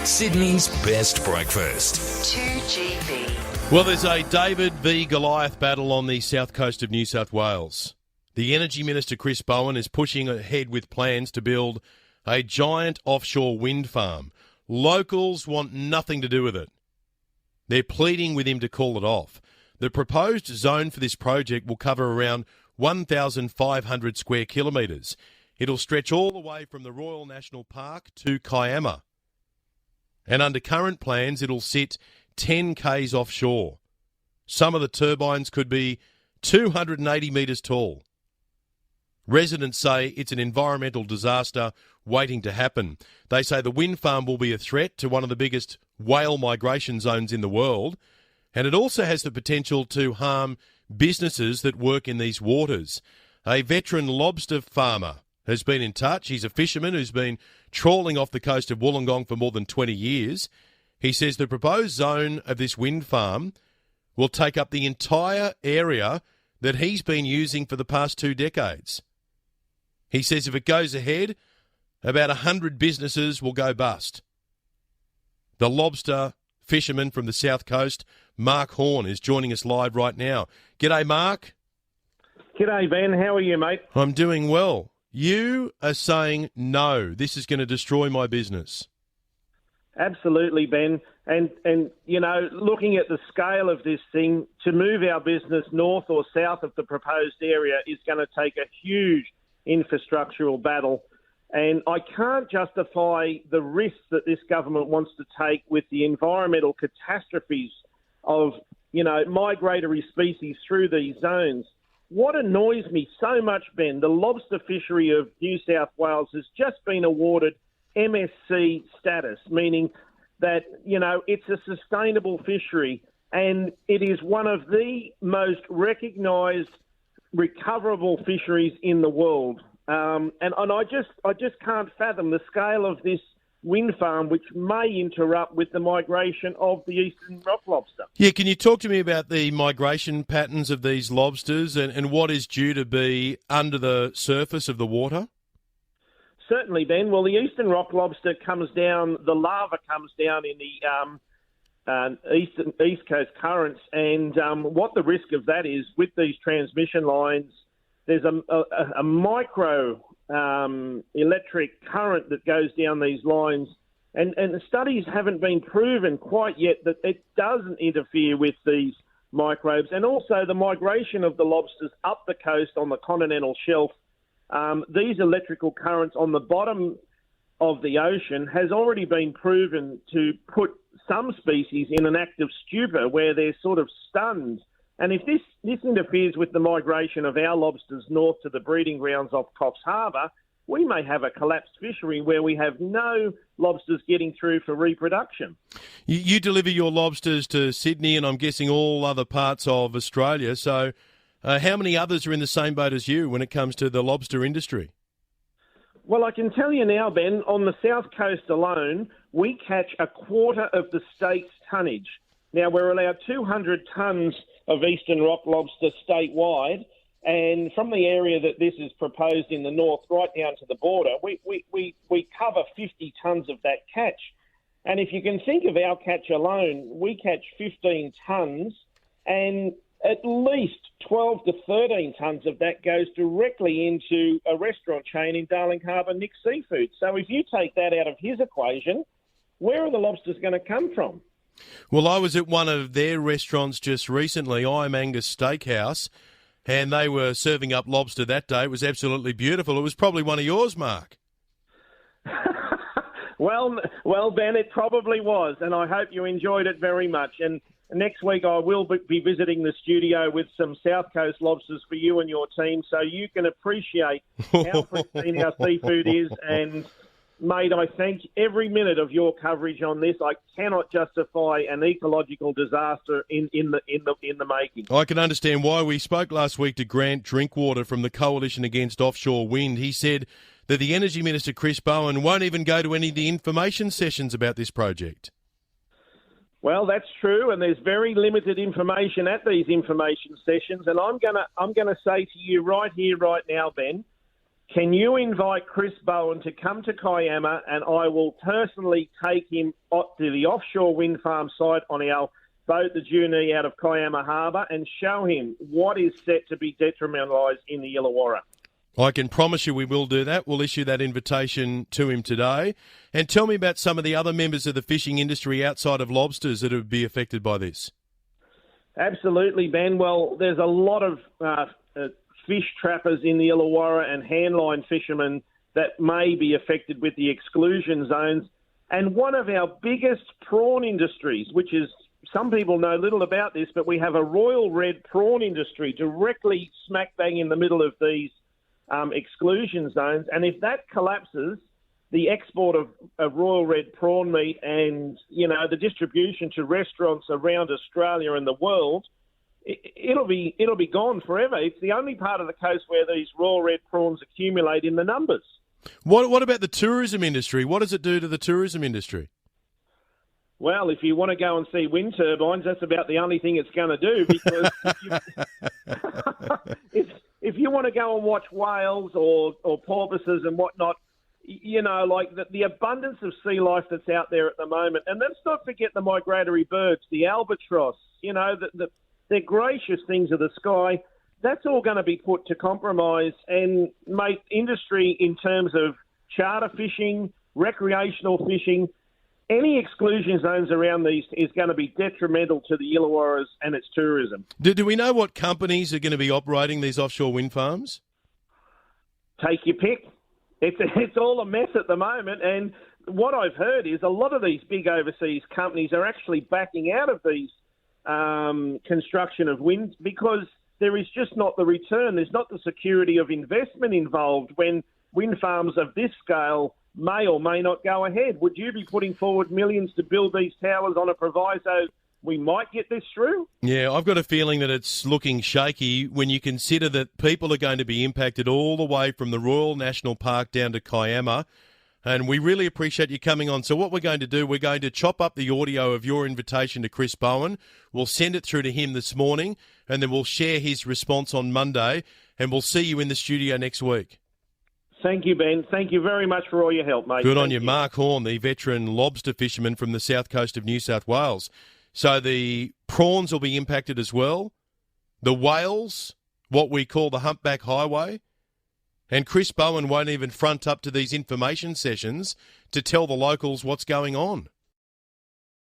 Sydney's best breakfast. 2GB. Well, there's a David v Goliath battle on the south coast of New South Wales. The Energy Minister Chris Bowen is pushing ahead with plans to build a giant offshore wind farm. Locals want nothing to do with it. They're pleading with him to call it off. The proposed zone for this project will cover around 1,500 square kilometres. It'll stretch all the way from the Royal National Park to Kiama. And under current plans, it'll sit 10 k's offshore. Some of the turbines could be 280 metres tall. Residents say it's an environmental disaster waiting to happen. They say the wind farm will be a threat to one of the biggest whale migration zones in the world, and it also has the potential to harm businesses that work in these waters. A veteran lobster farmer has been in touch. He's a fisherman who's been trawling off the coast of Wollongong for more than 20 years. He says the proposed zone of this wind farm will take up the entire area that he's been using for the past 2 decades. He says if it goes ahead, about 100 businesses will go bust. The lobster fisherman from the south coast, Mark Horn, is joining us live right now. G'day, Mark. G'day, Ben. How are you, mate? I'm doing well. You are saying, no, this is going to destroy my business. Absolutely, Ben. And you know, looking at the scale of this thing, to move our business north or south of the proposed area is going to take a huge infrastructural battle. And I can't justify the risks that this government wants to take with the environmental catastrophes of, you know, migratory species through these zones. What annoys me so much, Ben, the lobster fishery of New South Wales has just been awarded MSC status, meaning that, you know, it's a sustainable fishery and it is one of the most recognised recoverable fisheries in the world. And I just can't fathom the scale of this wind farm, which may interrupt with the migration of the eastern rock lobster. Yeah, can you talk to me about the migration patterns of these lobsters and what is due to be under the surface of the water? Certainly, Ben. Well, the eastern rock lobster comes down, the larva comes down in the east coast currents, and what the risk of that is with these transmission lines, there's a micro electric current that goes down these lines, and the studies haven't been proven quite yet that it doesn't interfere with these microbes, and also the migration of the lobsters up the coast on the continental shelf. These electrical currents on the bottom of the ocean has already been proven to put some species in an active stupor where they're sort of stunned. And if this interferes with the migration of our lobsters north to the breeding grounds off Coffs Harbour, we may have a collapsed fishery where we have no lobsters getting through for reproduction. You deliver your lobsters to Sydney and I'm guessing all other parts of Australia. So how many others are in the same boat as you when it comes to the lobster industry? Well, I can tell you now, Ben, on the south coast alone, we catch a quarter of the state's tonnage. Now, we're allowed 200 tonnes of eastern rock lobster statewide, and from the area that this is proposed in the north right down to the border, we cover 50 tonnes of that catch. And if you can think of our catch alone, we catch 15 tonnes, and at least 12 to 13 tonnes of that goes directly into a restaurant chain in Darling Harbour, Nick Seafood. So if you take that out of his equation, where are the lobsters going to come from? Well, I was at one of their restaurants just recently, I'm Angus Steakhouse, and they were serving up lobster that day. It was absolutely beautiful. It was probably one of yours, Mark. Well, Ben, it probably was, and I hope you enjoyed it very much. And next week I will be visiting the studio with some South Coast lobsters for you and your team so you can appreciate how pristine our seafood is. And mate, I thank every minute of your coverage on this. I cannot justify an ecological disaster in the making. I can understand why. We spoke last week to Grant Drinkwater from the Coalition Against Offshore Wind. He said that the Energy Minister Chris Bowen won't even go to any of the information sessions about this project. Well, that's true, and there's very limited information at these information sessions. And I'm gonna say to you right here, right now, Ben, can you invite Chris Bowen to come to Kiama, and I will personally take him to the offshore wind farm site on our boat, the Junee, out of Kiama Harbour, and show him what is set to be detrimentalised in the Illawarra. I can promise you we will do that. We'll issue that invitation to him today. And tell me about some of the other members of the fishing industry outside of lobsters that would be affected by this. Absolutely, Ben. Well, there's a lot of fish trappers in the Illawarra and handline fishermen that may be affected with the exclusion zones. And one of our biggest prawn industries, which is, some people know little about this, but we have a royal red prawn industry directly smack bang in the middle of these exclusion zones. And if that collapses, the export of royal red prawn meat and, the distribution to restaurants around Australia and the world, it'll be gone forever. It's the only part of the coast where these royal red prawns accumulate in the numbers. What about the tourism industry? What does it do to the tourism industry? Well, if you want to go and see wind turbines, that's about the only thing it's going to do, because if you want to go and watch whales or porpoises and whatnot, the abundance of sea life that's out there at the moment. And let's not forget the migratory birds, the albatross, they're gracious things of the sky. That's all going to be put to compromise, and make industry in terms of charter fishing, recreational fishing, any exclusion zones around these is going to be detrimental to the Illawarras and its tourism. Do we know what companies are going to be operating these offshore wind farms? Take your pick. It's all a mess at the moment, and what I've heard is a lot of these big overseas companies are actually backing out of these construction of wind, because there is just not the return. There's not the security of investment involved when wind farms of this scale may or may not go ahead. Would you be putting forward millions to build these towers on a proviso we might get this through? Yeah, I've got a feeling that it's looking shaky when you consider that people are going to be impacted all the way from the Royal National Park down to Kiama. And we really appreciate you coming on. So what we're going to do, we're going to chop up the audio of your invitation to Chris Bowen. We'll send it through to him this morning, and then we'll share his response on Monday, and we'll see you in the studio next week. Thank you, Ben. Thank you very much for all your help, mate. Good on you. Mark Horn, the veteran lobster fisherman from the south coast of New South Wales. So the prawns will be impacted as well. The whales, what we call the humpback highway. And Chris Bowen won't even front up to these information sessions to tell the locals what's going on.